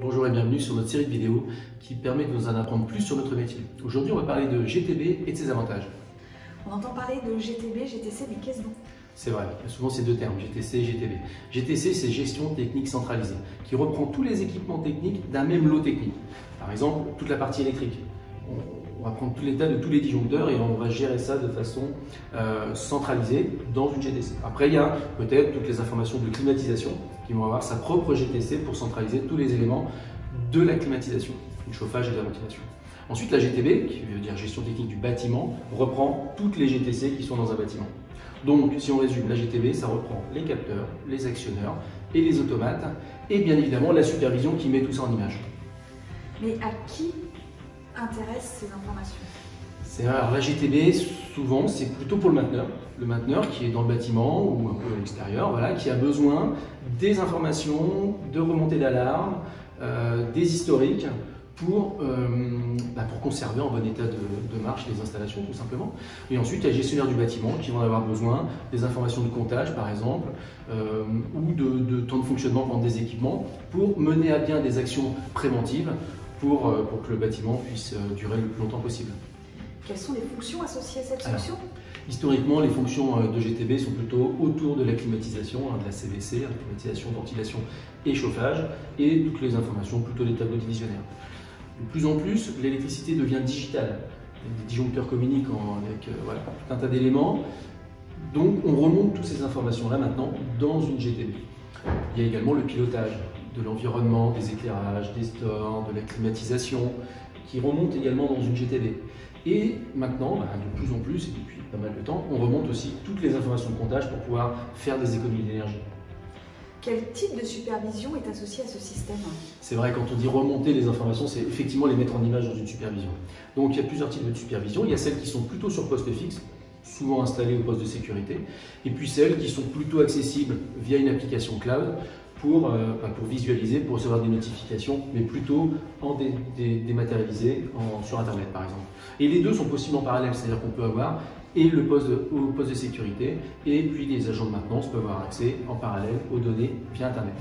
Bonjour et bienvenue sur notre série de vidéos qui permet de nous en apprendre plus sur notre métier. Aujourd'hui, on va parler de GTB et de ses avantages. On entend parler de GTB, GTC, mais qu'est-ce donc? C'est vrai, il y a souvent ces deux termes, GTC et GTB. GTC, c'est gestion technique centralisée, qui reprend tous les équipements techniques d'un même lot technique. Par exemple, toute la partie électrique. On va prendre tout l'état de tous les disjoncteurs et on va gérer ça de façon centralisée dans une GTC. Après, il y a peut-être toutes les informations de climatisation qui vont avoir sa propre GTC pour centraliser tous les éléments de la climatisation, du chauffage et de la ventilation. Ensuite, la GTB, qui veut dire gestion technique du bâtiment, reprend toutes les GTC qui sont dans un bâtiment. Donc, si on résume, la GTB, ça reprend les capteurs, les actionneurs et les automates, et bien évidemment la supervision qui met tout ça en image. Mais à qui intéressent ces informations? Alors, la GTB, souvent, c'est plutôt pour le mainteneur qui est dans le bâtiment ou un peu à l'extérieur, voilà, qui a besoin des informations, de remontées d'alarme, des historiques pour conserver en bon état de marche les installations, tout simplement. Et ensuite, il y a les gestionnaires du bâtiment qui vont avoir besoin des informations de comptage, par exemple, ou de temps de fonctionnement pendant des équipements pour mener à bien des actions préventives pour que le bâtiment puisse durer le plus longtemps possible. Quelles sont les fonctions associées à cette solution? Historiquement, les fonctions de GTB sont plutôt autour de la climatisation, de la CVC, la climatisation, ventilation et chauffage, et toutes les informations plutôt des tableaux divisionnaires. De plus en plus, l'électricité devient digitale. Les disjoncteurs communiquent avec tout un tas d'éléments. Donc, on remonte toutes ces informations-là maintenant dans une GTB. Il y a également le pilotage de l'environnement, des éclairages, des stores, de la climatisation, qui remonte également dans une GTB. Et maintenant, de plus en plus, et depuis pas mal de temps, on remonte aussi toutes les informations de comptage pour pouvoir faire des économies d'énergie. Quel type de supervision est associé à ce système? C'est vrai, quand on dit remonter les informations, c'est effectivement les mettre en image dans une supervision. Donc il y a plusieurs types de supervision. Il y a celles qui sont plutôt sur poste fixe, souvent installées au poste de sécurité, et puis celles qui sont plutôt accessibles via une application cloud pour visualiser, pour recevoir des notifications, mais plutôt en dématérialisé sur Internet par exemple. Et les deux sont possibles en parallèle, c'est-à-dire qu'on peut avoir et le poste de sécurité, et puis les agents de maintenance peuvent avoir accès en parallèle aux données via Internet.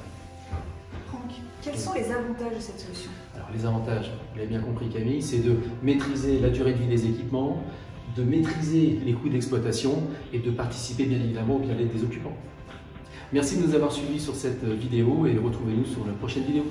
Franck, quels sont les avantages de cette solution? Alors les avantages, vous l'avez bien compris Camille, c'est de maîtriser la durée de vie des équipements, de maîtriser les coûts d'exploitation et de participer bien évidemment au bien-être des occupants. Merci de nous avoir suivis sur cette vidéo et retrouvez-nous sur la prochaine vidéo.